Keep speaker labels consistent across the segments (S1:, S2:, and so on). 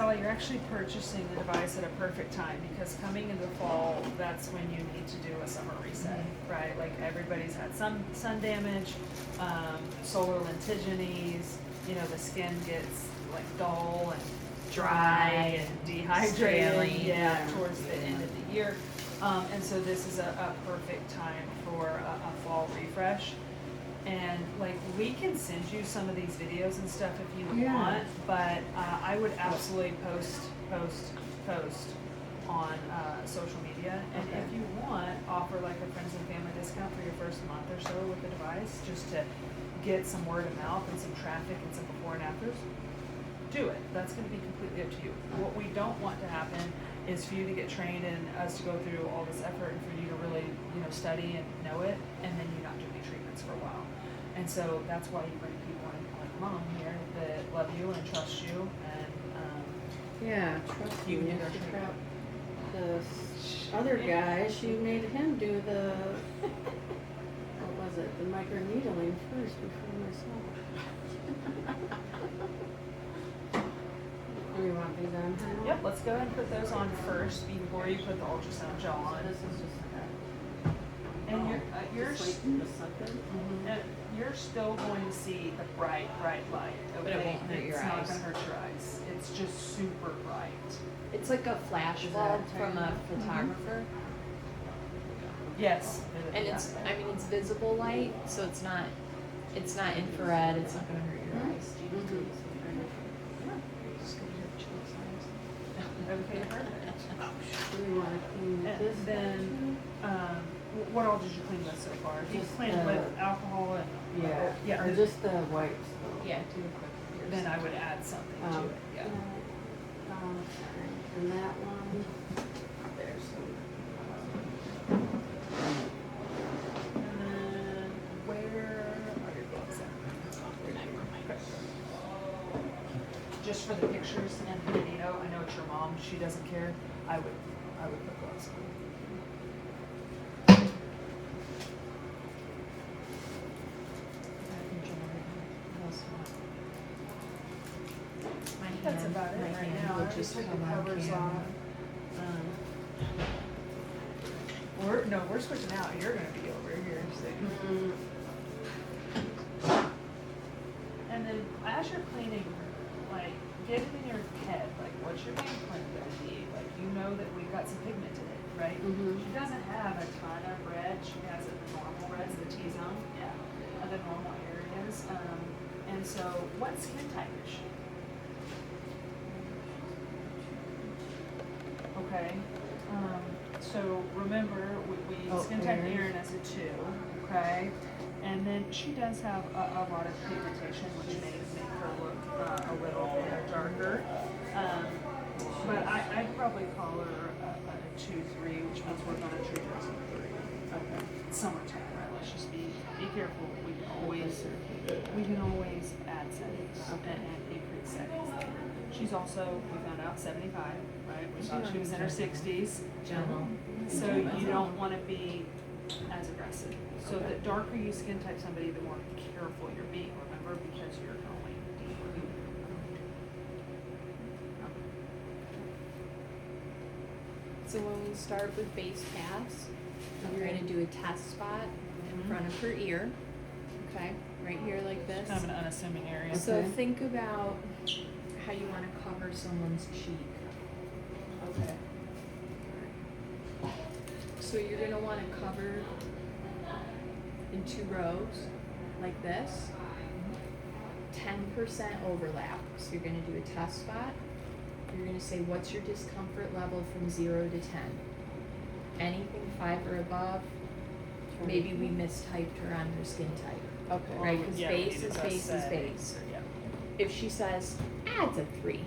S1: Sally, you're actually purchasing the device at a perfect time because coming into fall, that's when you need to do a summer reset, right? Like everybody's had some sun damage, solar lentigines, you know, the skin gets like dull and dry and dehydrated, towards the end of the year. And so this is a perfect time for a fall refresh. And like we can send you some of these videos and stuff if you want, but I would absolutely post on social media. And if you want, offer like a friends and family discount for your first month or so with the device, just to get some word of mouth and some traffic and some before and afters. Do it. That's going to be completely up to you. What we don't want to happen is for you to get trained and us to go through all this effort and for you to really, you know, study and know it, and then you not do any treatments for a while. And so that's why you bring people in like Mom here that love you and trust you and
S2: trust
S1: you
S2: you.
S1: can do their treatment.
S2: The other guy, she made him do the what was it? The microneedling first before myself. Do you want these on?
S1: Yep, let's go ahead and put those on first before you put the ultrasound gel on.
S2: This is just
S1: And you're
S2: just like the second.
S1: you're still going to see the bright light. Okay?
S3: But it won't hurt your
S1: It's not
S3: eyes.
S1: going to hurt your eyes. It's just super bright.
S3: It's like a flash bulb from a photographer.
S1: Yes.
S3: And it's, I mean, it's visible light, so it's not infrared, it's not gonna hurt your eyes.
S1: Okay, perfect.
S2: Do we want to clean this?
S1: And then, what all did you clean with so far? You
S2: Just
S1: cleaned
S2: the-
S1: with alcohol and
S2: Or just the wipes though.
S3: Yeah, do a quick.
S1: then I would add something to it. Yeah.
S2: And that one, there's some.
S1: And then where are your gloves at? Okay. Just for the pictures and the video, I know it's your mom, she doesn't care. I would put gloves on. That's about it
S3: My
S1: right
S3: hand
S1: now.
S3: would
S1: I
S3: just
S1: took
S3: come
S1: the
S3: on
S1: covers
S3: camera.
S1: off. We're switching out. You're gonna be over here. So. And then as you're cleaning, like get it in your head, like what's your game plan gonna be? Like you know that we've got some pigment in it, right? She doesn't have a ton of red. She has the normal reds, the T-zone, of the normal areas. And so what skin type is she? Okay, so remember, we skin type Erin as a 2, okay? And then she does have a lot of pigmentation, which may make her look a little darker. But I'd probably call her a 2-3, which means we're gonna treat her as a 3. Okay. It's summertime, right? Let's just be careful. We can always add settings and increase settings. She's also, we found out, 75, right? We thought she was in her 60s.
S3: Gentle.
S1: So you don't want to be as aggressive. So the darker you skin type somebody, the more careful you're being, remember, because you're going deeper.
S3: So when we start with base paths, you're gonna do a test spot in front of her ear, okay? Right here like this.
S1: Kind of an unassuming area.
S3: So think about how you wanna cover someone's cheek.
S1: Okay.
S3: So you're gonna wanna cover in 2 rows, like this. 10% overlap. So you're gonna do a test spot. You're gonna say, what's your discomfort level from 0 to 10? Anything 5 or above, maybe we mistyped her on her skin type.
S2: Okay.
S3: Right, because
S1: Yeah,
S3: base
S1: we need
S3: is
S1: to
S3: base is
S1: test
S3: base.
S1: settings, yeah.
S3: If she says, it's a 3,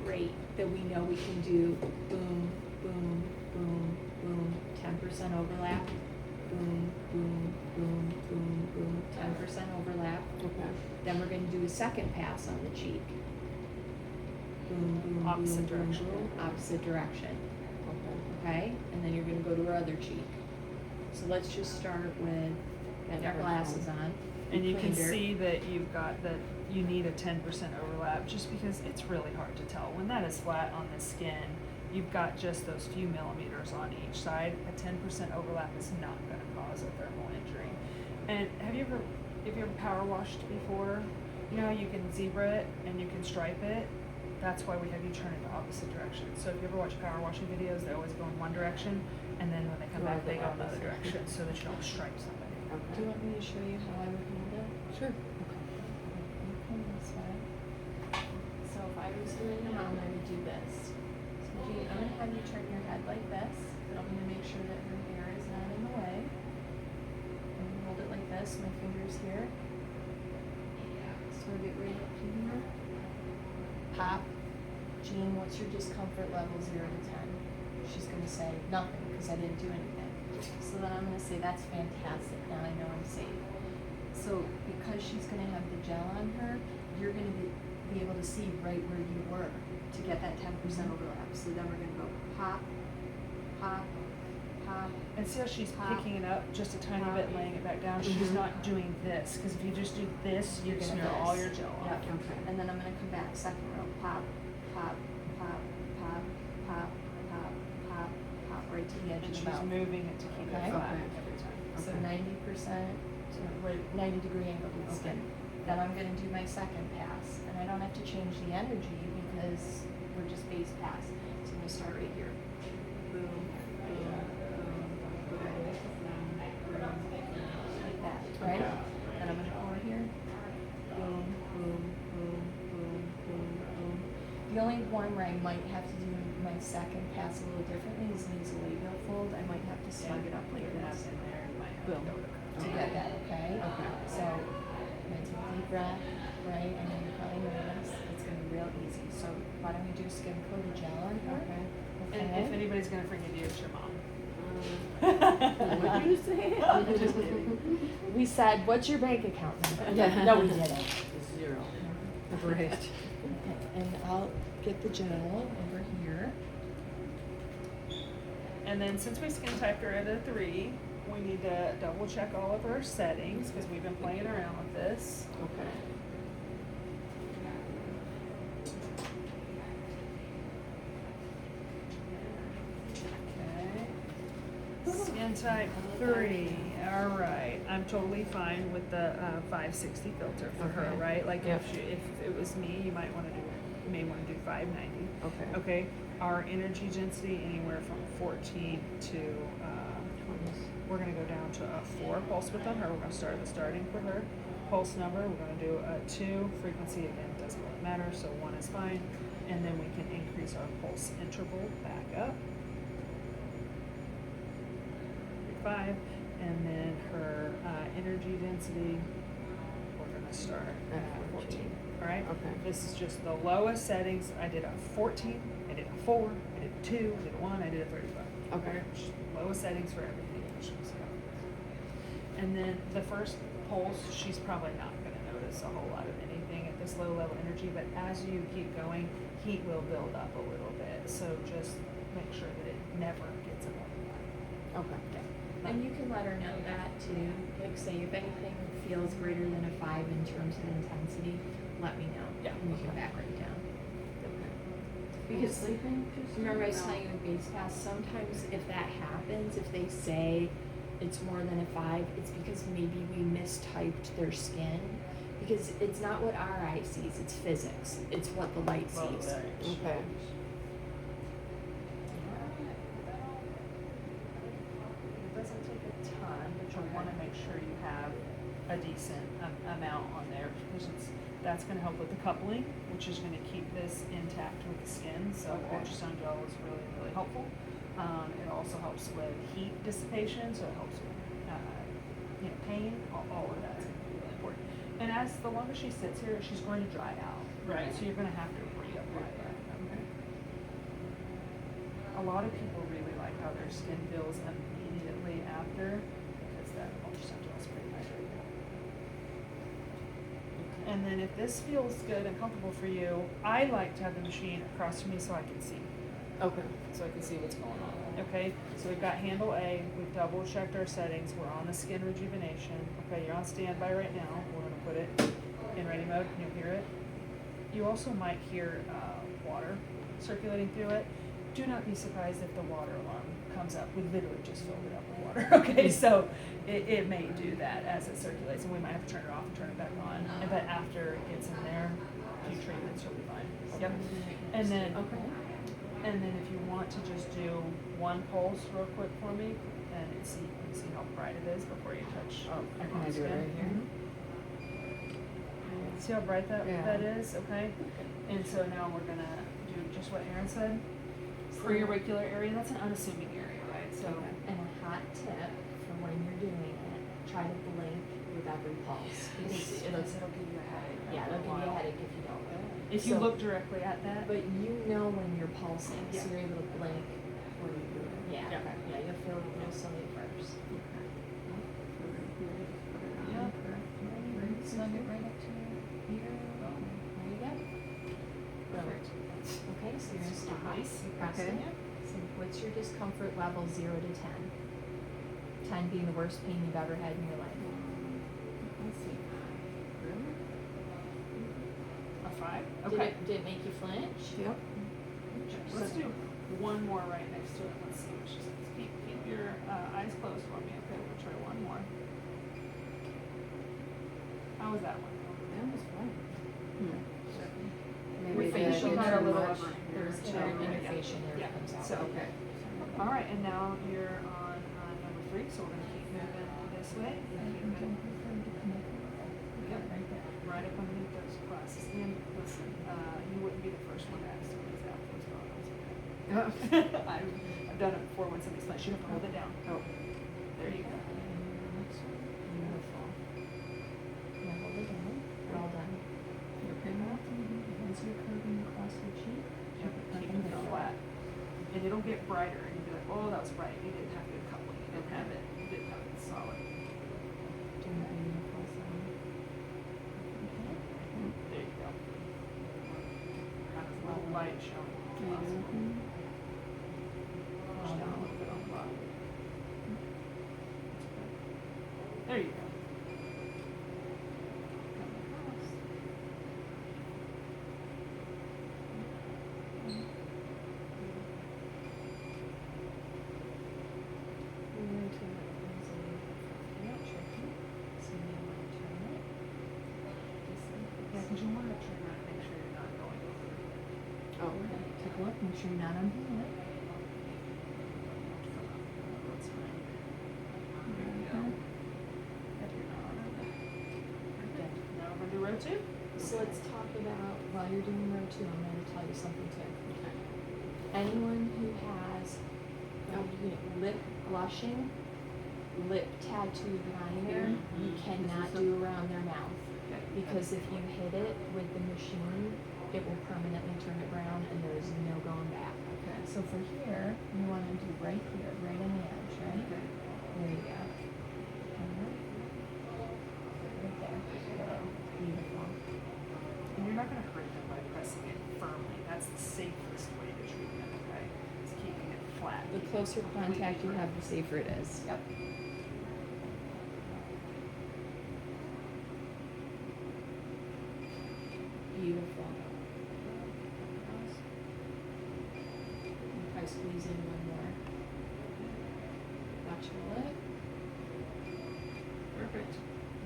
S3: great, then we know we can do boom, boom, boom, boom, 10% overlap, boom, boom, boom, boom, boom, 10% overlap.
S2: Okay.
S3: Then we're gonna do a second pass on the cheek. Boom, boom,
S1: Opposite
S3: boom,
S1: direction.
S3: boom, boom, opposite direction,
S2: Okay.
S3: okay? And then you're gonna go to her other cheek. So let's just start with, got
S1: Yeah.
S3: her glasses on.
S1: And you can
S3: Cleaned her.
S1: see that you've got the, you need a 10% overlap just because it's really hard to tell. When that is flat on the skin, you've got just those few millimeters on each side. A 10% overlap is not going to cause a thermal injury. And have you ever power washed before? You know how you can zebra it and you can stripe it? That's why we have you turn it the opposite direction. So if you ever watch power washing videos, they always go in one direction, and then when they come back, they go in the other direction, so that you don't stripe somebody.
S3: Do you want me to show you how I would hold it?
S2: Sure.
S3: You come this way. So if I was doing your mom, I would do this. So Jean, I'm gonna have you turn your head like this, but I'm gonna make sure that her hair is not in the way. And hold it like this, my fingers here. So get right up to here. Pop. Jean, what's your discomfort level 0 to 10? She's gonna say nothing because I didn't do anything. So then I'm gonna say that's fantastic. Now I know I'm safe. So because she's gonna have the gel on her, you're gonna be able to see right where you were to get that 10% overlap. So then we're gonna go pop, pop, pop.
S1: And see how she's
S3: Pop.
S1: picking it up just a tiny bit and laying it back down? She's not doing this, because if you just do this, you're gonna smear all your gel on.
S3: Yep.
S2: Okay.
S3: And then I'm gonna come back, second row, pop, pop, pop, pop, pop, pop, pop, pop, right to the edge
S1: And
S3: of
S1: she's
S3: the mouth.
S1: moving it to keep it
S3: Okay.
S1: flat
S2: Okay.
S1: every time.
S3: So
S2: Okay.
S3: 90%, so right, 90-degree angle to the skin. Then I'm gonna do my second pass, and I don't have to change the energy because we're just base pass. So I'm gonna start right here. Boom, boom, boom, boom, like that, right? Then I'm gonna go over here. Boom, boom, boom, boom, boom, boom. The only one where I might have to do my second pass a little differently is nasolabial fold. I might have to slug it up like this.
S1: In there, you might have
S3: Boom.
S1: to go to
S3: To get that, okay?
S2: Okay.
S3: So, I'm gonna take a deep breath, right? I know you're probably nervous. It's gonna be real easy. So, why don't we do skin coated gel on her?
S2: Okay.
S1: And if anybody's gonna forgive you, it's your mom.
S2: What'd you say?
S1: Just kidding.
S3: We said, what's your bank account number?
S2: Yeah.
S3: No, we didn't.
S2: 0. Right.
S3: And I'll get the gel over here.
S1: And then since we skin typed her at a 3, we need to double check all of our settings, because we've been playing around with this.
S2: Okay.
S1: Okay. Skin type 3. All right. I'm totally fine with the 560 filter for her,
S2: Okay.
S1: right? Like
S2: Yep.
S1: if it was me, you may want to do 590.
S2: Okay.
S1: Okay. Our energy density anywhere from 14 to we're going to go down to a 4 pulse width on her. We're going to start at the starting for her. Pulse number, we're going to do a 2. Frequency, again, doesn't really matter, so 1 is fine. And then we can increase our pulse interval back up. 5. And then her energy density, we're going to start at 14. All right?
S2: Okay.
S1: This is just the lowest settings. I did a 14, I did a 4, I did a 2, I did a 1, I did a 35.
S2: Okay.
S1: Just lowest settings for everything. And then the first pulse, she's probably not going to notice a whole lot of anything at this low level energy, but as you keep going, heat will build up a little bit. So just make sure that it never gets above that.
S2: Okay.
S1: Yeah.
S3: And you can let her know that too. Like say if anything feels greater than a 5 in terms of intensity, let me know.
S1: Yeah.
S3: And we can back right down.
S2: Okay.
S3: Because
S2: sleeping?
S3: remember I was telling you with base pass, sometimes if that happens, if they say it's more than a 5, it's because maybe we mistyped their skin. Because it's not what our eye sees, it's physics. It's what the light sees.
S2: Okay.
S1: It doesn't take a ton, but you'll want to make sure you have a decent amount on there, because that's going to help with the coupling, which is going to keep this intact with the skin. So
S2: Okay.
S1: ultrasound gel is really, really helpful. It also helps with heat dissipation, so it helps with pain. All of that's going to be really important. And as the longer she sits here, she's going to dry out, right? So you're going to have to reapply that. Okay. A lot of people really like how their skin feels immediately after, because that ultrasound gel is pretty hydrating. And then if this feels good and comfortable for you, I like to have the machine across from me so I can see.
S2: Okay.
S1: So I can see what's going on. Okay, so we've got handle A, we've double checked our settings, we're on the skin rejuvenation. Okay, you're on standby right now. We're gonna put it in ready mode, and you'll hear it. You also might hear water circulating through it. Do not be surprised if the water alarm comes up. We literally just filled it up with water. Okay, so it may do that as it circulates, and we might have to turn it off and turn it back on. But after it gets in there, a few treatments, you'll be fine. Yep. And then,
S2: Okay.
S1: and then if you want to just do one pulse real quick for me, and see how bright it is before you touch.
S2: Oh,
S1: your
S2: can I do it
S1: skin.
S2: right here?
S1: See how bright that
S2: Yeah.
S1: is, okay? And so now we're gonna do just what Erin said. For your regular area, that's an unassuming area, right? So
S3: And a hot tip for when you're doing it, try to blink with every pulse. Because
S1: it'll give you a headache.
S3: yeah,
S1: after
S3: it'll give you a
S1: while.
S3: headache if you don't.
S1: If you
S3: So-
S1: look directly at that.
S3: But you know when you're pulsing,
S1: Yeah.
S3: so you're able to blink when you do it. Yeah,
S1: Yeah.
S3: yeah, you'll feel something first.
S1: Yeah.
S3: Slug it right up to your ear. There you go. Perfect. Okay, so you're gonna stop.
S1: Nice.
S3: You're pressing
S2: Okay.
S3: it. So what's your discomfort level, 0 to 10? 10 being the worst pain you've ever had in your life.
S2: Let's see. Really?
S1: A 5?
S3: Did
S1: Okay.
S3: it, did it make you flinch?
S2: Yep.
S1: Let's do one more right next to it. Let's see what she says. Keep your eyes closed for me. Okay, we'll try one more. How was that one?
S2: That was fun.
S1: We
S2: Maybe
S1: finished.
S2: that
S1: We
S2: didn't
S1: got a
S2: do
S1: little
S2: much.
S1: over here.
S3: There's
S1: So,
S3: interfacial nerve
S1: yeah.
S3: comes out.
S1: So,
S2: Okay.
S1: all right, and now you're on number 3, so we're gonna keep moving this way. Yep, right up underneath those glasses. And listen, you wouldn't be the first one to ask somebody's out those goggles.
S2: Oh.
S1: I've done it before when somebody's flashed. You have to hold it down.
S2: Oh.
S1: There you go.
S3: Beautiful. Now hold it down. We're all done.
S2: You okay now?
S3: As you're curving across your cheek,
S1: Keep it flat. And it'll get brighter and you'll be like, oh, that was bright. You didn't have good coupling. You didn't have it. You didn't have it solid.
S3: doing a beautiful sound.
S1: There you go. Kind of a little light showing.
S2: Mhm.
S1: Push down a little bit on the bottom. There you go.
S3: We're going to turn it not tricky. So you may want to turn it.
S1: Yeah, because you want to turn around and make sure you're not going over.
S2: Oh.
S3: Take a look, make sure you're not undoing it.
S1: That's fine. There you go. If you're not on it. Perfect. Now we're gonna do row 2.
S3: So let's talk about, while you're doing row 2, I'm going to tell you something too. Anyone who has lip blushing, lip tattoo liner, you cannot do around their mouth.
S1: Okay.
S3: Because if you hit it with the machine, it will permanently turn it brown and there is no going back.
S1: Okay.
S3: So for here, you want to do right here, right on the edge, right?
S1: Okay.
S3: There you go. Right there. Beautiful.
S1: And you're not gonna hurt them by pressing it firmly. That's the safest way to treat them, okay? Is keeping it flat.
S3: The closer contact you have, the safer it is.
S1: Yep.
S3: Beautiful. If I squeeze in one more. Watch your lip.
S1: Perfect.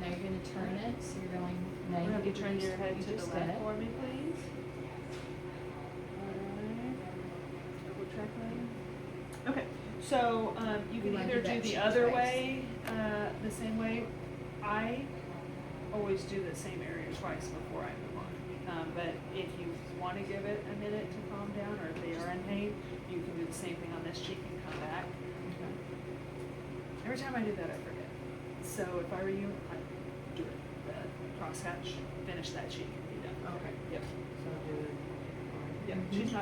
S3: Now you're gonna turn it, so you're going
S1: Now
S3: 90
S1: you
S3: degrees.
S1: turn your head
S3: You
S1: to the
S3: just
S1: left
S3: did it.
S1: for me, please. Alright. Double check that. Okay, so you can
S3: wanna
S1: either
S3: do that
S1: do the
S3: cheek
S1: other
S3: twice.
S1: way, the same way. I always do the same area twice before I move on. But if you want to give it a minute to calm down, or if they are in pain, you can do the same thing on this cheek and come back. Every time I do that, I forget. So if I were you, I'd do it. Crosshatch, finish that cheek and be done.
S2: Okay.
S1: Yep.
S2: So do it.
S1: Yep. She's not